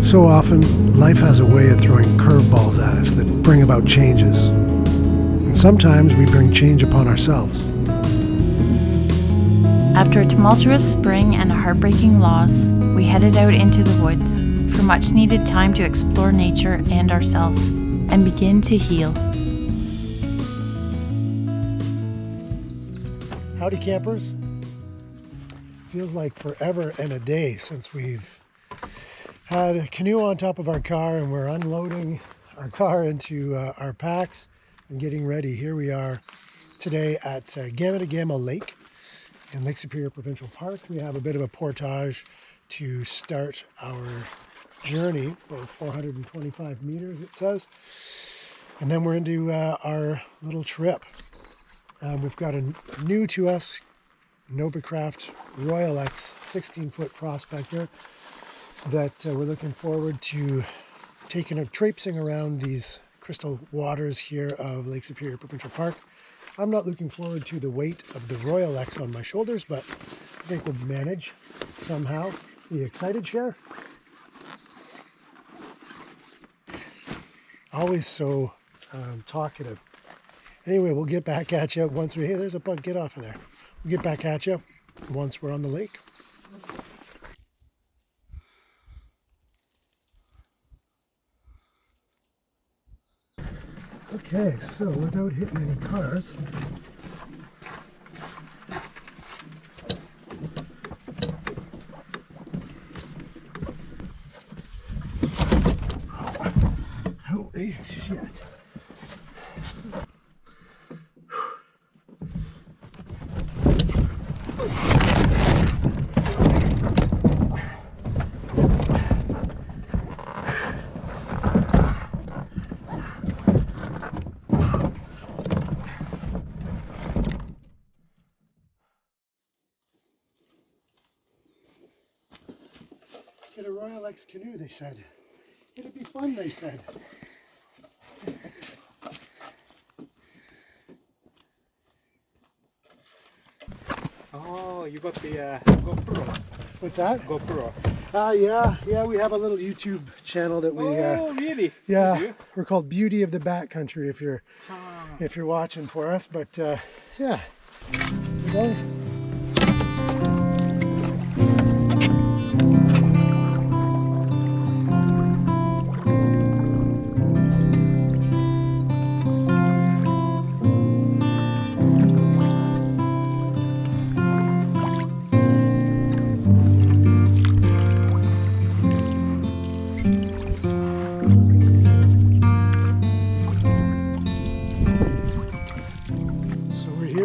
So often, life has a way of throwing curveballs at us that bring about changes. And sometimes we bring change upon ourselves. After a tumultuous spring and a heartbreaking loss, we headed out into the woods for much needed time to explore nature and ourselves and begin to heal. Howdy campers. Feels like forever and a day since we've had a canoe on top of our car and we're unloading our car into our packs and getting ready. Here we are today at Gamma Lake in Lake Superior Provincial Park. We have a bit of a portage to start our journey, about 425 meters it says, and then we're into our little trip. We've got a new to us Novacraft Royalex 16-foot prospector that we're looking forward to taking a traipsing around these crystal waters here of Lake Superior Provincial Park. I'm not looking forward to the weight of the Royalex on my shoulders, but I think we'll manage somehow. Are you excited, Cher? Always so talkative. Anyway, we'll get back at you once hey, there's a bug, get off of there. We'll get back at you once we're on the lake. Okay, so without hitting any cars, holy shit. Get a Royalex canoe, they said. It'd be fun, they said. Oh, you got the GoPro. What's that? GoPro. Yeah, we have a little YouTube channel that we Oh, really? yeah, we're called Beauty of the Backcountry if you're watching for us, but yeah. You know?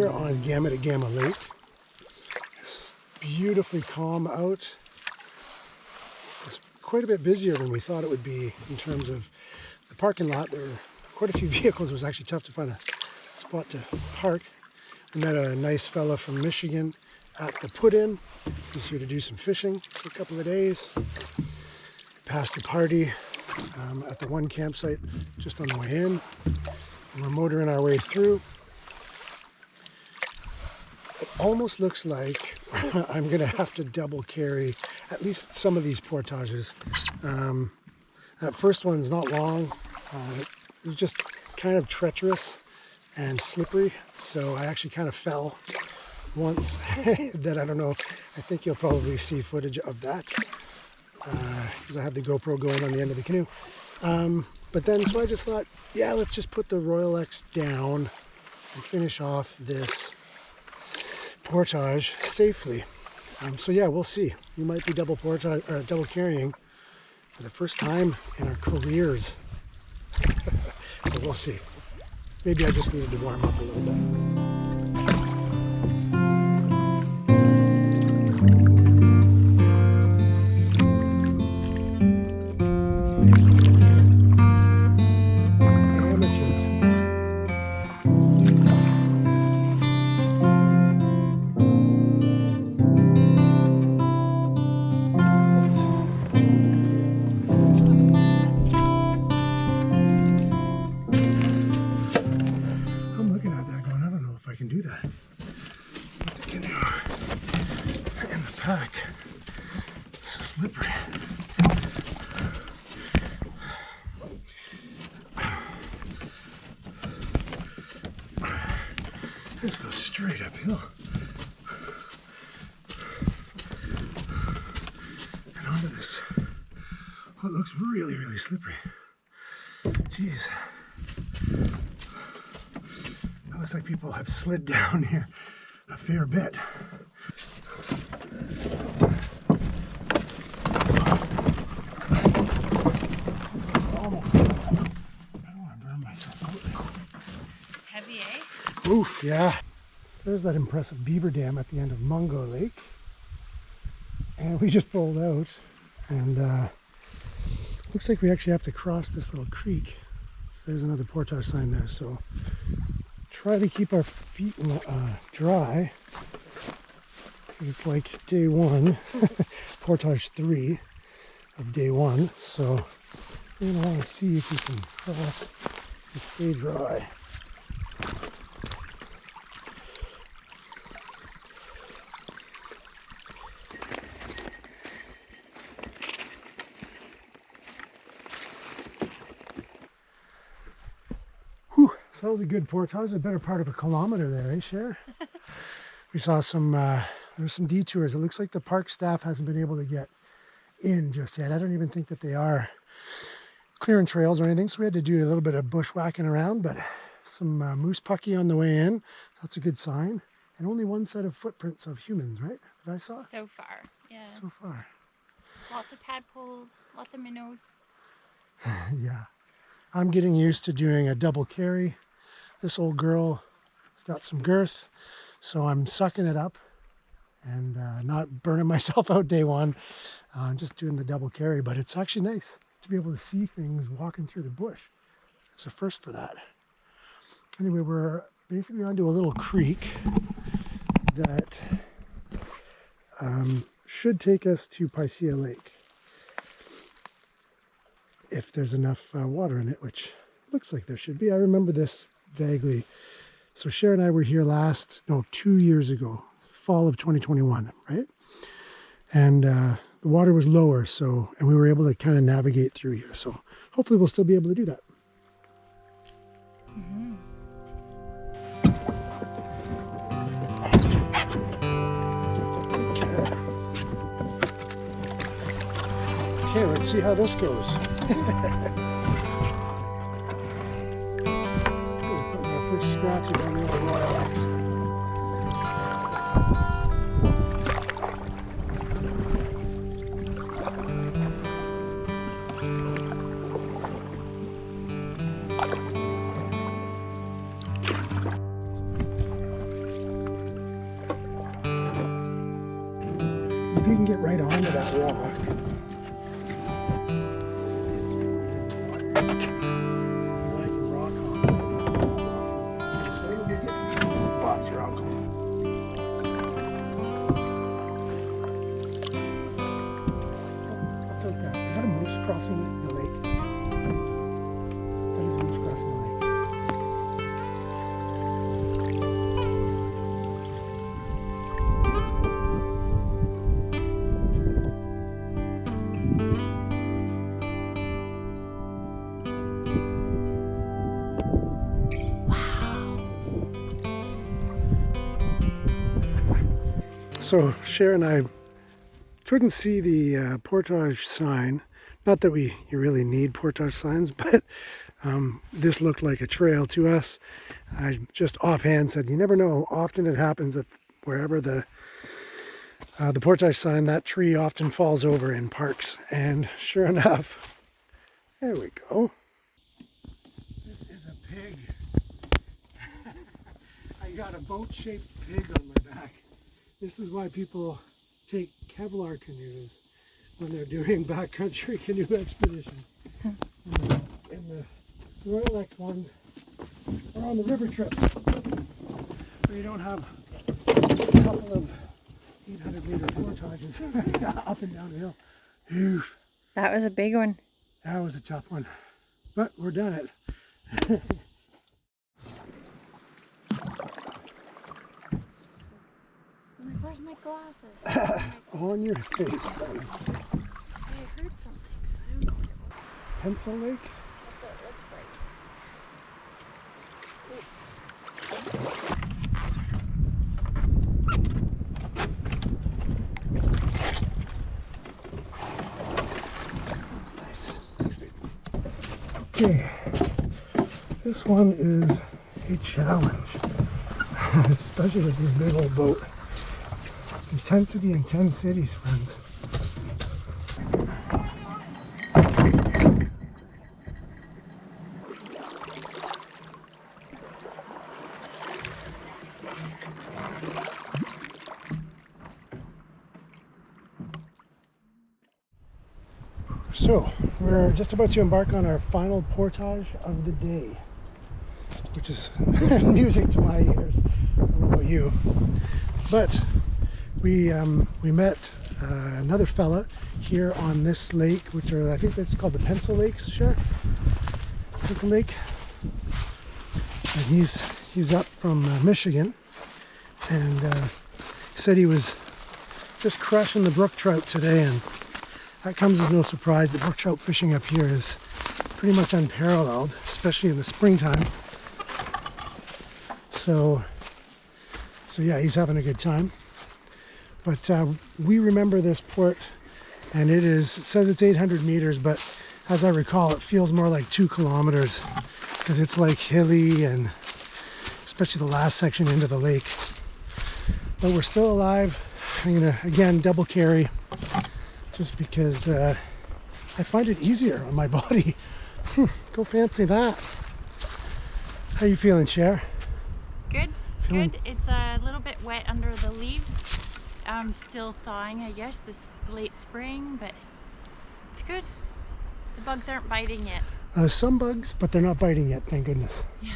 On Gamma Lake. It's beautifully calm out. It's quite a bit busier than we thought it would be in terms of the parking lot. There were quite a few vehicles. It was actually tough to find a spot to park. We met a nice fella from Michigan at the put-in. He's here to do some fishing for a couple of days. Passed a party at the one campsite just on the way in. And we're motoring our way through. It almost looks like I'm going to have to double carry at least some of these portages. That first one's not long. It was just kind of treacherous and slippery, so I actually kind of fell once that I don't know. I think you'll probably see footage of that because I had the GoPro going on the end of the canoe. But then, so I just thought, yeah, let's just put the Royalex down and finish off this portage safely. So yeah, we'll see. We might be double carrying for the first time in our careers. But we'll see. Maybe I just needed to warm up a little bit. Pack. This is slippery. Oh, it looks really, really slippery. Jeez. It looks like people have slid down here a fair bit. Almost. I don't want to burn myself out. It's heavy, eh? Oof, yeah. There's that impressive beaver dam at the end of Mungo Lake. And we just pulled out, and looks like we actually have to cross this little creek. So there's another portage sign there. So try to keep our feet dry, because it's like day one, portage 3 of day 1. So you're gonna want to see if you can cross and stay dry. So that was a good portage, a better part of a kilometer there, eh, Cher? We saw some, there's some detours. It looks like the park staff hasn't been able to get in just yet. I don't even think that they are clearing trails or anything, so we had to do a little bit of bushwhacking around, but some moose pucky on the way in. That's a good sign. And only one set of footprints of humans, right, that I saw? So far, yeah. So far. Lots of tadpoles, lots of minnows. Yeah. I'm getting used to doing a double carry. This old girl has got some girth, so I'm sucking it up and not burning myself out day one. I'm just doing the double carry, but it's actually nice to be able to see things walking through the bush. It's a first for that. Anyway, we're basically onto a little creek that should take us to Paisia Lake, if there's enough water in it, which looks like there should be. I remember this vaguely. So Cher and I were here 2 years ago, fall of 2021, right? And the water was lower, so, and we were able to kind of navigate through here. So hopefully we'll still be able to do that. Okay, let's see how this goes. Our first scratches on the old Royalex. If you can get right onto that rock, crossing the lake. That is a moose crossing the lake. Wow. So Cher and I couldn't see the portage sign. Not that you really need portage signs, but this looked like a trail to us. I just offhand said, you never know. Often it happens that wherever the portage sign, that tree often falls over in parks. And sure enough, there we go. This is a pig. I got a boat-shaped pig on my back. This is why people take Kevlar canoes when they're doing backcountry canoe expeditions. And the Royalex ones are on the river trips, where you don't have a couple of 800-meter portages up and down the hill. Oof. That was a big one. That was a tough one, but we're done it. Where's my glasses? On your face. I heard something, so I don't know what it was. Pencil Lake? That's what it looks like. Nice. Okay, this one is a challenge, especially with this big old boat. Intensity in 10 cities, friends. So, we're just about to embark on our final portage of the day, which is music to my ears. I don't know about you. But we met another fella here on this lake, which are, I think that's called the Pencil Lakes, Pencil Lake. And he's up from Michigan, and he said he was just crushing the brook trout today, and that comes as no surprise. The brook trout fishing up here is pretty much unparalleled, especially in the springtime. So yeah, he's having a good time. But we remember this port, and it says it's 800 meters, but as I recall, it feels more like 2 kilometers because it's like hilly, and especially the last section into the lake. But we're still alive. I'm gonna, again, double carry just because I find it easier on my body. Go fancy that. How you feeling, Cher? Good, good. It's a little bit wet under the leaves. Still thawing, I guess, this late spring, but it's good. The bugs aren't biting yet. Some bugs, but they're not biting yet, thank goodness. Yeah.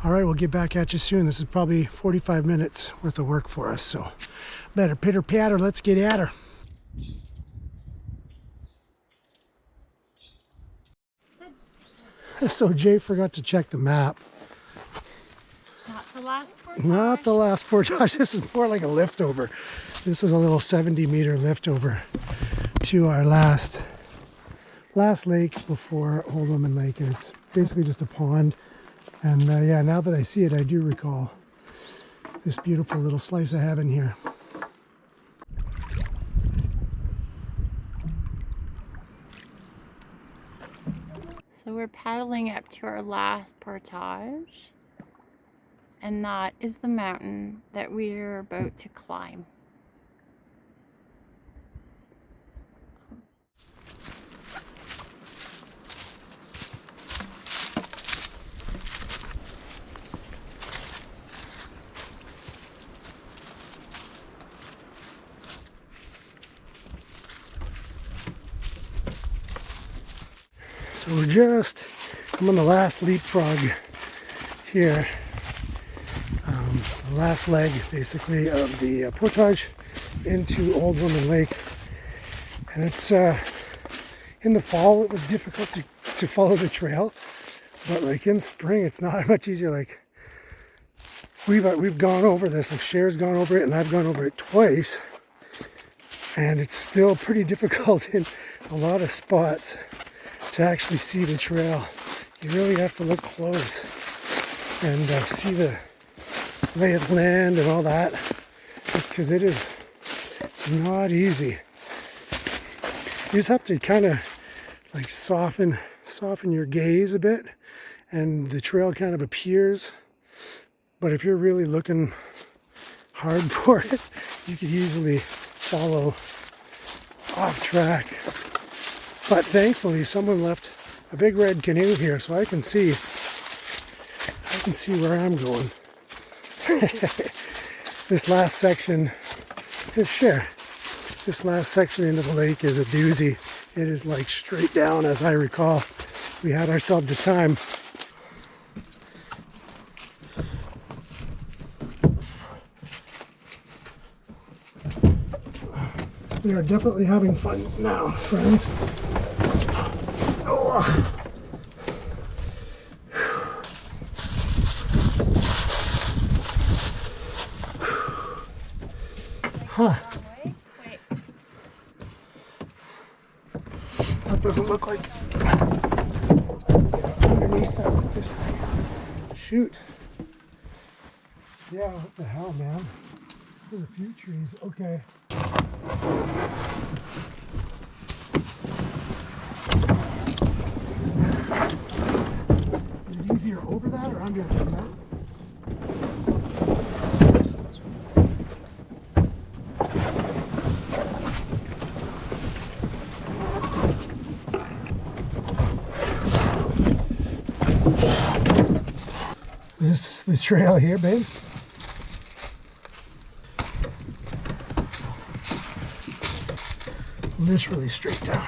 All right, we'll get back at you soon. This is probably 45 minutes worth of work for us, so better pitter patter, let's get at her. So Jay forgot to check the map. Not the last portage. Not the last portage. This is more like a liftover. This is a little 70-meter liftover to our last lake before Old Woman Lake. And it's basically just a pond. And yeah, now that I see it, I do recall this beautiful little slice of heaven here. So we're paddling up to our last portage, and that is the mountain that we're about to climb. So I'm on the last leapfrog here. The last leg, basically, of the portage into Old Woman Lake. And it's, in the fall, it was difficult to follow the trail. But like in spring, it's not much easier. Like we've gone over this, like Cher's gone over it, and I've gone over it twice. And it's still pretty difficult in a lot of spots to actually see the trail. You really have to look close and see the lay of the land and all that, just because it is not easy. You just have to kind of like soften your gaze a bit, and the trail kind of appears. But if you're really looking hard for it, you could easily follow off track. But thankfully someone left a big red canoe here, so I can see where I'm going. This last section this last section into the lake is a doozy. It is like straight down, as I recall. We had ourselves a time. We are definitely having fun now, friends. Oh. Huh. That doesn't look like underneath that with this thing. Shoot. Yeah, what the hell, man? There's a few trees. Okay. under, didn't it? Is this the trail here, babe? Literally straight down.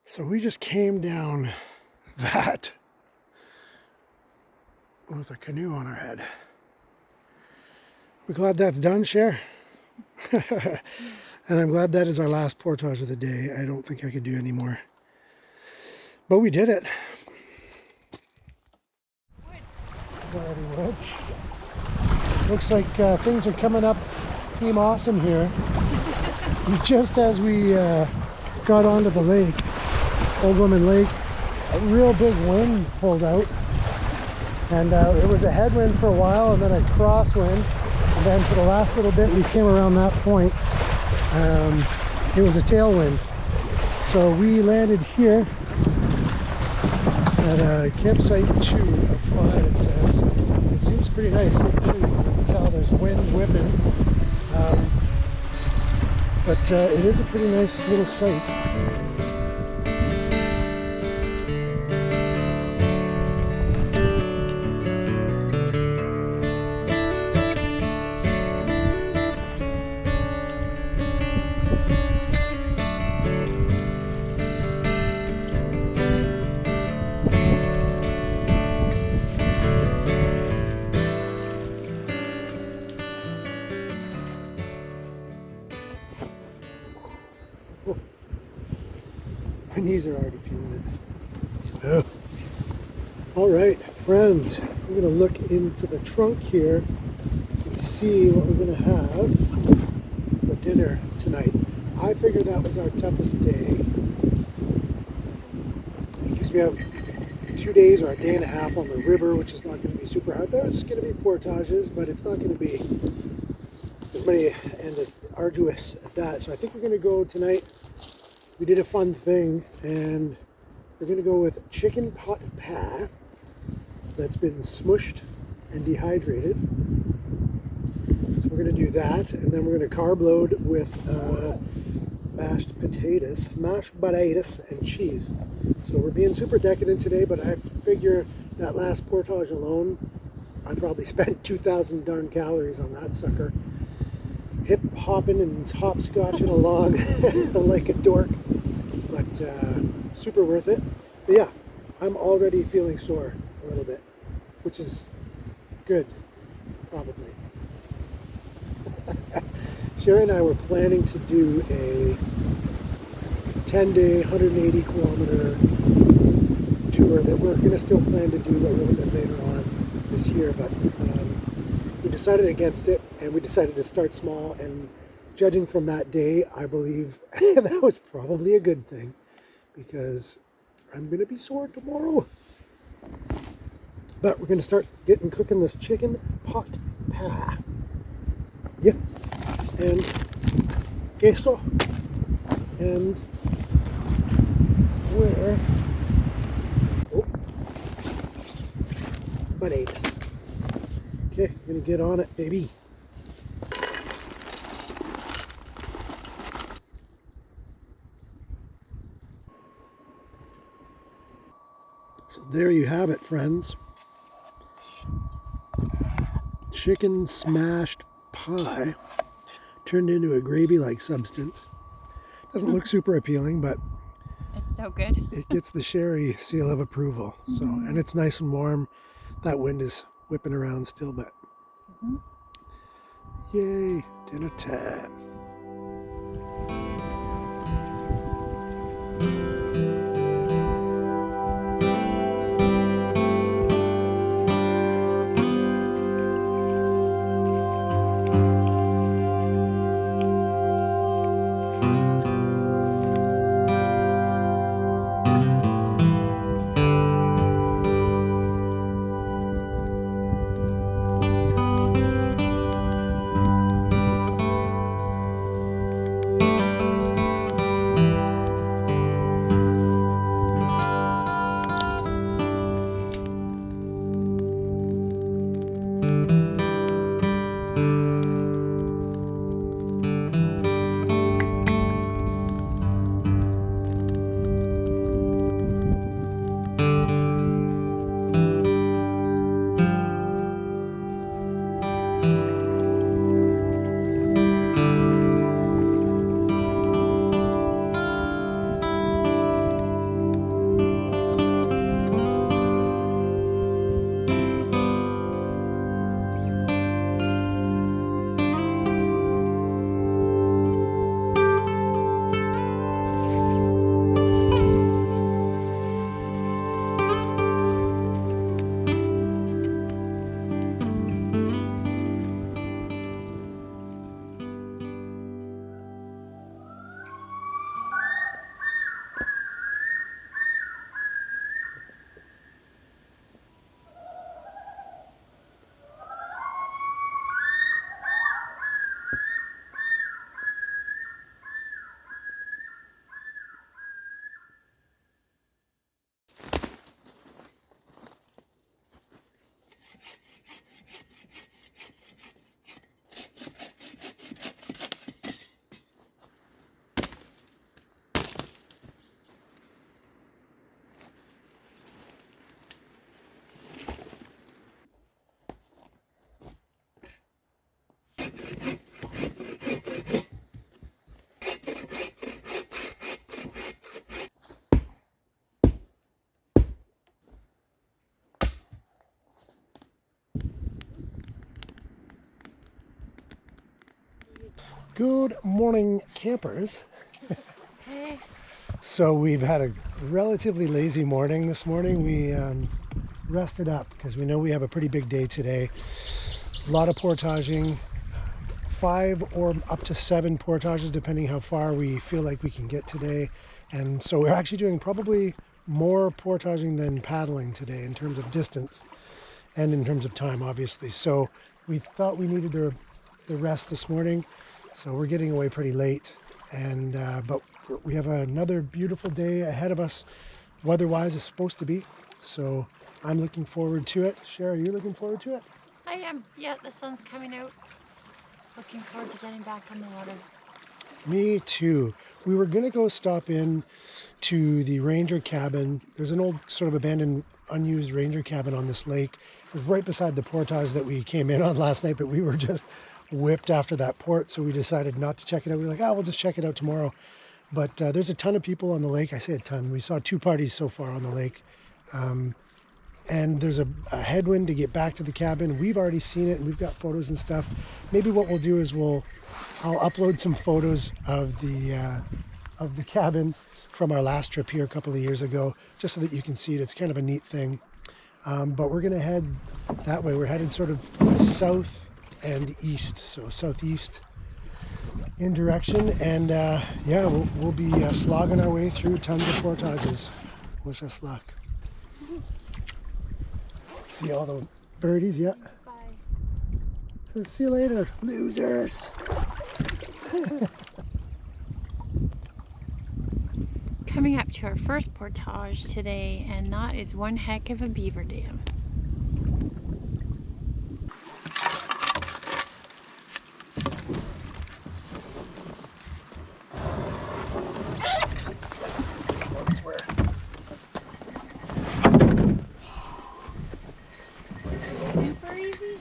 So we just came down that with a canoe on our head. We're glad that's done, Cher. And I'm glad that is our last portage of the day. I don't think I could do any more. But we did it. Wood. Looks like things are coming up Team Awesome here. Just as we got onto the lake, Old Woman Lake, a real big wind pulled out. And it was a headwind for a while and then a crosswind. And then for the last little bit we came around that point, it was a tailwind. So we landed here at campsite 2 of 5, it says. It seems pretty nice. You can tell there's wind whipping. But it is a pretty nice little site. My knees are already feeling it. Oh. All right, friends, we're gonna look into the trunk here and see what we're gonna have for dinner tonight. I figured that was our toughest day because we have 2 days or a day and a half on the river, which is not going to be super hard. There's going to be portages, but it's not going to be as many and as arduous as that. So I think we're going to go tonight. We did a fun thing, and we're going to go with chicken pot pie that's been smushed and dehydrated. So we're going to do that, and then we're going to carb load with mashed potatoes and cheese. So we're being super decadent today, but I figure that last portage alone, I probably spent 2,000 darn calories on that sucker. Hip hopping and hopscotching along like a dork, but super worth it. But yeah, I'm already feeling sore a little bit, which is good, probably. Sherry and I were planning to do a 10-day, 180-kilometer tour that we're going to still plan to do a little bit later on this year, but we decided against it, and we decided to start small, and judging from that day, I believe that was probably a good thing, because I'm going to be sore tomorrow. But we're going to start cooking this chicken pot pie. Yeah. And queso. And where? Oh. Potatoes. Okay, I'm going to get on it, baby. So there you have it, friends. Chicken smashed pie turned into a gravy-like substance. Doesn't look super appealing, but It's so good. it gets the Sherry seal of approval. So, and it's nice and warm. That wind is whipping around still, but yay, dinner time. Good morning, campers. Hey. So we've had a relatively lazy morning this morning. We rested up because we know we have a pretty big day today. A lot of portaging, 5 or up to 7 portages depending how far we feel like we can get today. And so we're actually doing probably more portaging than paddling today in terms of distance and in terms of time, obviously. So we thought we needed the rest this morning. So we're getting away pretty late, and but we have another beautiful day ahead of us. Weather-wise, it's supposed to be. So I'm looking forward to it. Cher, are you looking forward to it? I am. Yeah, the sun's coming out. Looking forward to getting back on the water. Me too. We were gonna go stop in to the ranger cabin. There's an old sort of abandoned, unused ranger cabin on this lake. It was right beside the portage that we came in on last night, but we were just whipped after that port, so we decided not to check it out. We were like, we'll just check it out tomorrow. But there's a ton of people on the lake. I say a ton. We saw 2 parties so far on the lake. And there's a headwind to get back to the cabin. We've already seen it and we've got photos and stuff. Maybe what we'll do is I'll upload some photos of the cabin from our last trip here a couple of years ago, just so that you can see it. It's kind of a neat thing. But we're gonna head that way. We're headed sort of south and east, so southeast in direction. And yeah, we'll be slogging our way through tons of portages. Wish us luck. See all the birdies, yeah. Bye. So see you later, losers. Coming up to our first portage today, and that is one heck of a beaver dam. Super easy.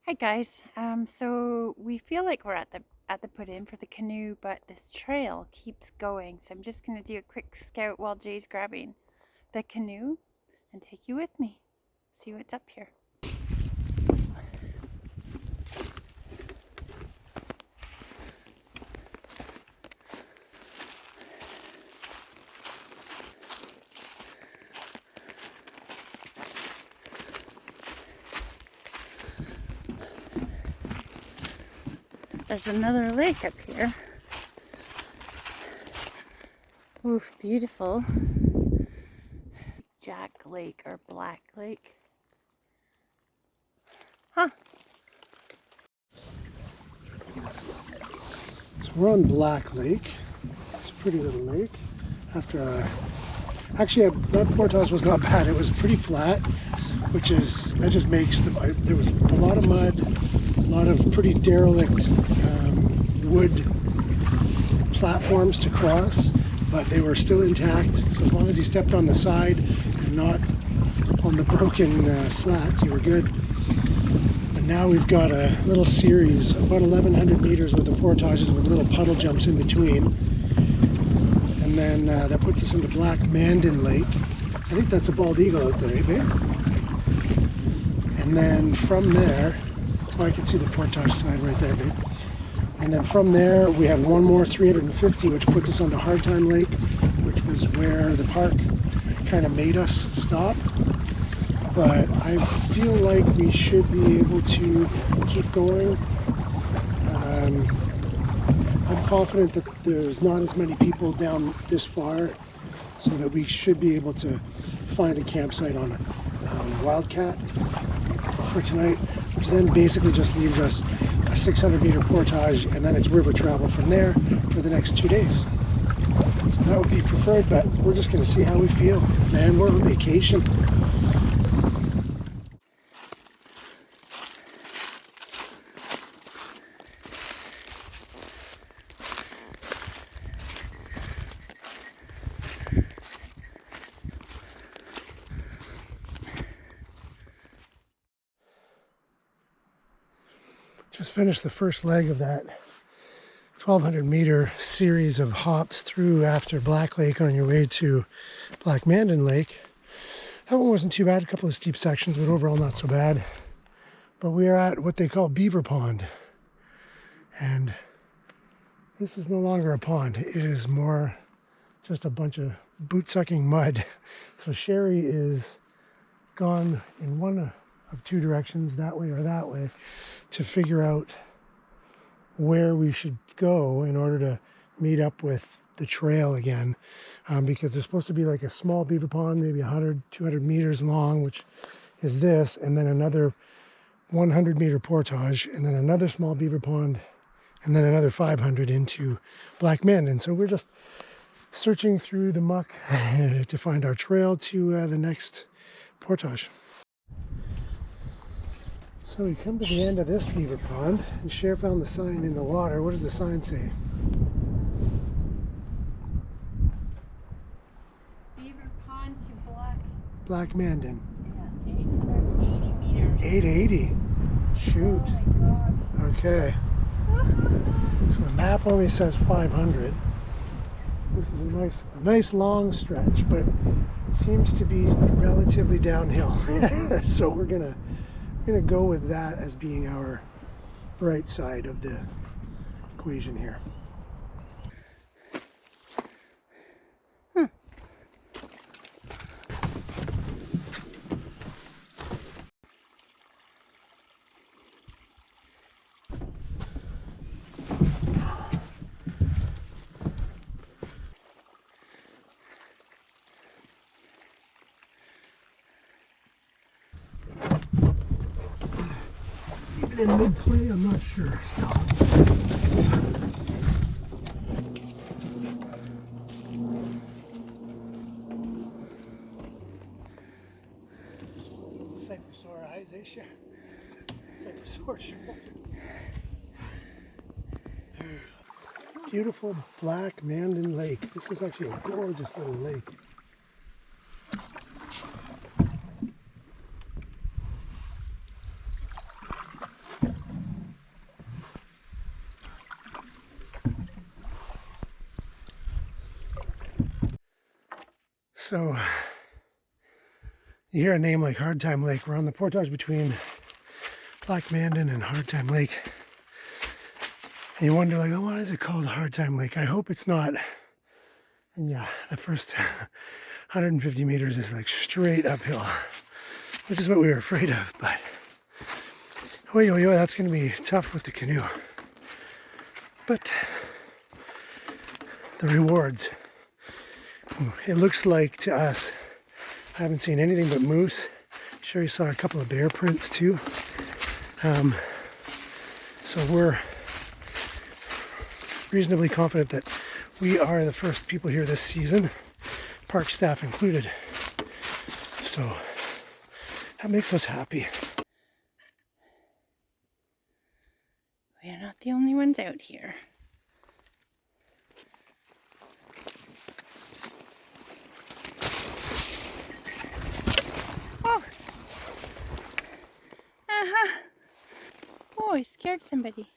Hi guys, so we feel like we're at the put-in for the canoe, but this trail keeps going, so I'm just going to do a quick scout while Jay's grabbing the canoe and take you with me, see what's up here. There's another lake up here. Oof, beautiful. Jack Lake or Black Lake. Huh. So we're on Black Lake. It's a pretty little lake. Actually that portage was not bad. It was pretty flat, that just makes there was a lot of mud, a lot of pretty derelict wood platforms to cross, but they were still intact. So as long as you stepped on the side and not on the broken slats, you were good. But now we've got a little series, about 1,100 meters worth of portages with little puddle jumps in between. And then that puts us into Black Mandan Lake. I think that's a bald eagle out there, eh, babe? And then from there, I can see the portage sign right there, babe. And then from there, we have one more 350, which puts us onto Hardtime Lake, which was where the park kind of made us stop. But I feel like we should be able to keep going. I'm confident that there's not as many people down this far, so that we should be able to find a campsite on Wildcat for tonight, which then basically just leaves us a 600 meter portage, and then it's river travel from there for the next 2 days. So that would be preferred, but we're just going to see how we feel. Man, we're on vacation. Just finished the first leg of that 1,200 meter series of hops through after Black Lake on your way to Black Mandan Lake. That one wasn't too bad, a couple of steep sections, but overall not so bad. But we are at what they call Beaver Pond. And this is no longer a pond. It is more just a bunch of boot-sucking mud. So Sherry is gone in one of two directions, that way or that way, to figure out where we should go in order to meet up with the trail again. Because there's supposed to be like a small beaver pond, maybe 100, 200 meters long, which is this, and then another 100 meter portage, and then another small beaver pond, and then another 500 into Black Mandan. So we're just searching through the muck to find our trail to the next portage. So we come to the end of this beaver pond, and Cher found the sign in the water. What does the sign say? Beaver Pond to Black Mandan. Yeah, 880 meters. 880. Shoot. Oh my God. Okay. So the map only says 500. This is a nice long stretch, but it seems to be relatively downhill. So we're gonna go with that as being our right side of the equation here. Even in mid-play, I'm not sure still. It's a sight for sore eyes, eh, Cher? Sight for sore shoulders. Beautiful Black Mandan Lake. This is actually a gorgeous little lake. So, you hear a name like Hard Time Lake. We're on the portage between Black Mandan and Hard Time Lake. And you wonder, like, oh, why is it called Hard Time Lake? I hope it's not. And yeah, the first 150 meters is like straight uphill, which is what we were afraid of. But, oh, that's going to be tough with the canoe. But, the rewards. It looks like to us, I haven't seen anything but moose. Sure, you saw a couple of bear prints too. So we're reasonably confident that we are the first people here this season, park staff included. So that makes us happy. We're not the only ones out here. Oh, I scared somebody.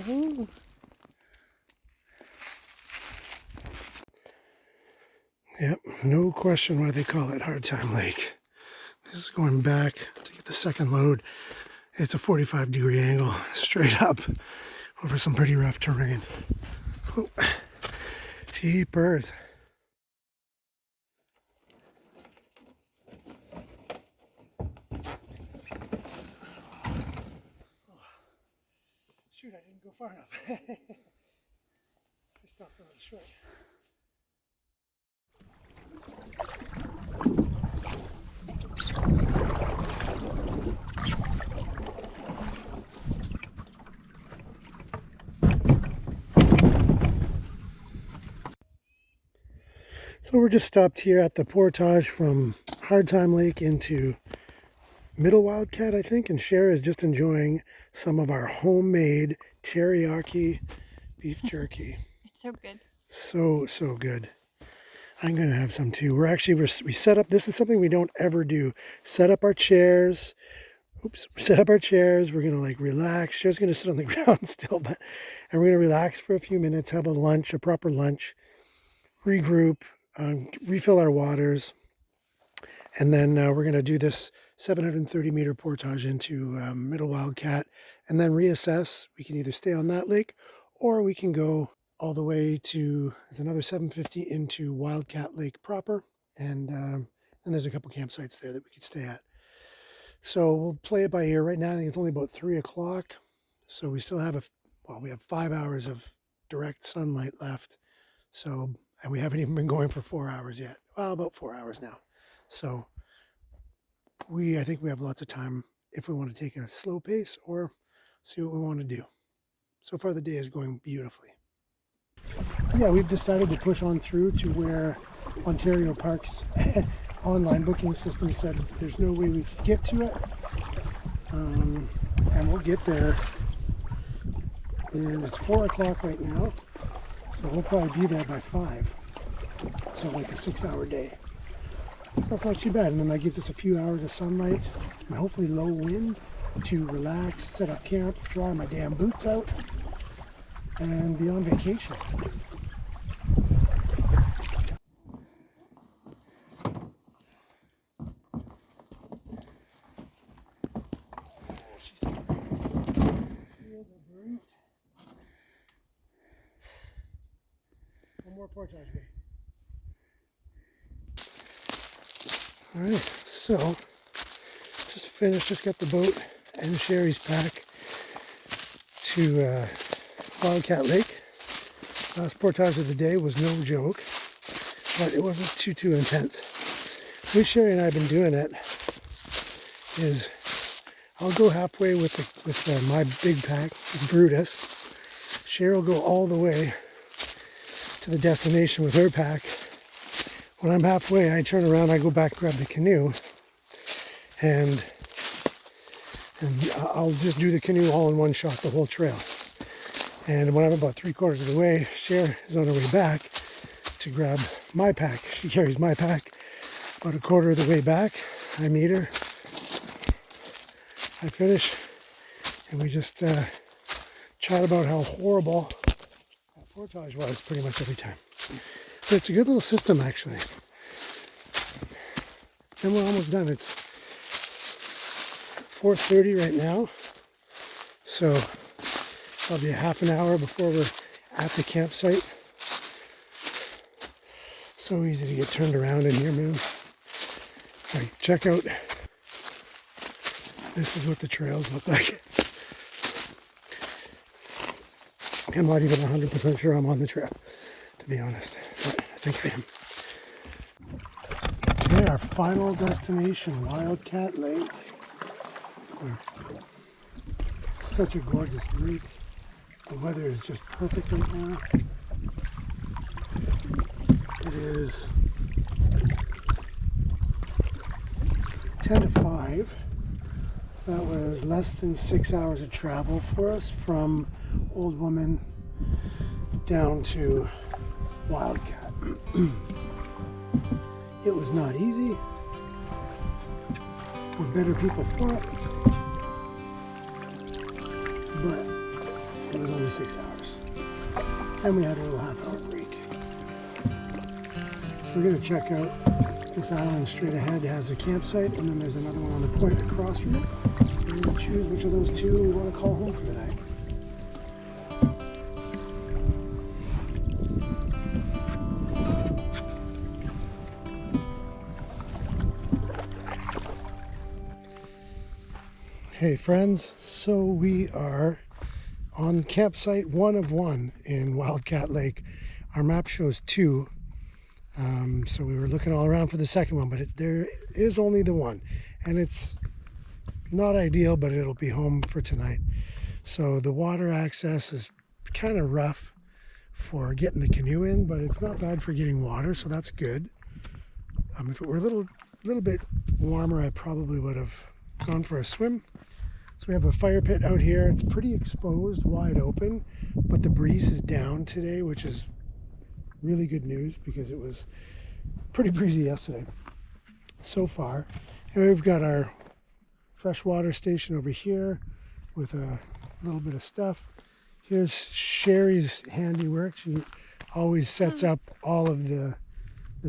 Ooh. Yep, no question why they call it Hard Time Lake. This is going back to get the second load. It's a 45-degree angle, straight up over some pretty rough terrain. Oh, jeepers. Shoot, I didn't go far enough. I stopped a little short. So we're just stopped here at the portage from Hard Time Lake into Middle Wildcat, I think, and Cher is just enjoying some of our homemade teriyaki beef jerky. It's so good. So good. I'm gonna have some too. We set up. This is something we don't ever do. Set up our chairs. Oops. Set up our chairs. We're gonna like relax. Chair's gonna sit on the ground still, and we're gonna relax for a few minutes. Have a lunch, a proper lunch. Regroup. Refill our waters, and then we're gonna do this 730 meter portage into Middle Wildcat, and then reassess. We can either stay on that lake, or we can go all the way to, there's another 750 into Wildcat Lake proper, and there's a couple campsites there that we could stay at. So we'll play it by ear. Right now I think it's only about 3 o'clock, so we still have we have 5 hours of direct sunlight left. So, and we haven't even been going for 4 hours yet. Well, about 4 hours now. So I think we have lots of time if we want to take a slow pace or see what we want to do. So far the day is going beautifully. Yeah, we've decided to push on through to where Ontario Park's online booking system said there's no way we could get to it. And we'll get there. And it's 4 o'clock right now, so we'll probably be there by 5. So like a 6-hour day. So that's not too bad. And then that gives us a few hours of sunlight and hopefully low wind to relax, set up camp, dry my damn boots out, and be on vacation. One more portage bay. All right, so just finished, just got the boat and Sherry's pack to Wildcat Lake. Last portage of the day was no joke, but it wasn't too intense. The way Sherry and I have been doing it is I'll go halfway with my big pack, Brutus. Sherry will go all the way to the destination with her pack. When I'm halfway, I turn around, I go back, grab the canoe, and I'll just do the canoe all in one shot, the whole trail. And when I'm about 3/4 of the way, Cher is on her way back to grab my pack. She carries my pack. About 1/4 of the way back, I meet her. I finish, and we just chat about how horrible that portage was pretty much every time. But it's a good little system, actually. And we're almost done. It's 4:30 right now, so probably a half an hour before we're at the campsite. So easy to get turned around in here, man. Like, check out. This is what the trails look like. I'm not even 100% sure I'm on the trail, to be honest, but I think I am. Okay, our final destination, Wildcat Lake. Such a gorgeous lake. The weather is just perfect right now. It is 10 to 5. That was less than 6 hours of travel for us from Old Woman down to Wildcat. It was not easy. We're better people for it. But it was only 6 hours. And we had a little half-hour break. So we're going to check out this island straight ahead. It has a campsite, and then there's another one on the point across from it. So we're going to choose which of those two we want to call home for the night. Hey friends, so we are on campsite 1 of 1 in Wildcat Lake. Our map shows 2, so we were looking all around for the second one, but there is only the one, and it's not ideal, but it'll be home for tonight. So the water access is kind of rough for getting the canoe in, but it's not bad for getting water, so that's good. If it were a little bit warmer, I probably would have gone for a swim. So we have a fire pit out here. It's pretty exposed, wide open, but the breeze is down today, which is really good news because it was pretty breezy yesterday so far. And we've got our freshwater station over here with a little bit of stuff. Here's Sherry's handiwork. She always sets up all of the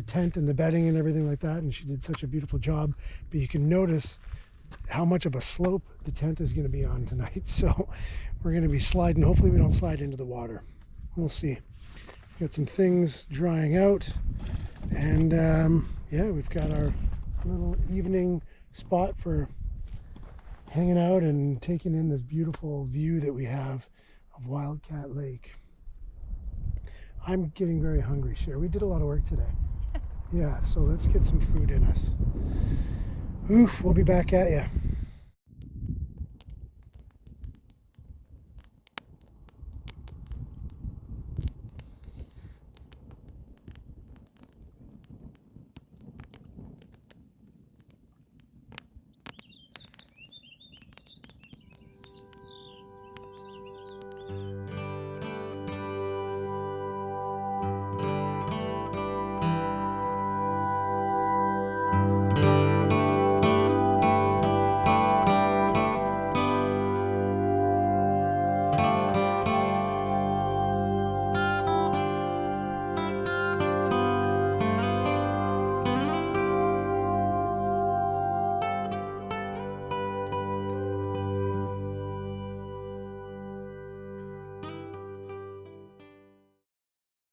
tent and the bedding and everything like that, and she did such a beautiful job. But you can notice how much of a slope the tent is going to be on tonight. So we're going to be sliding. Hopefully we don't slide into the water. We'll see. We've got some things drying out, and yeah, we've got our little evening spot for hanging out and taking in this beautiful view that we have of Wildcat Lake. I'm getting very hungry, Cher. We did a lot of work today. Yeah, so let's get some food in us. Oof, we'll be back at you.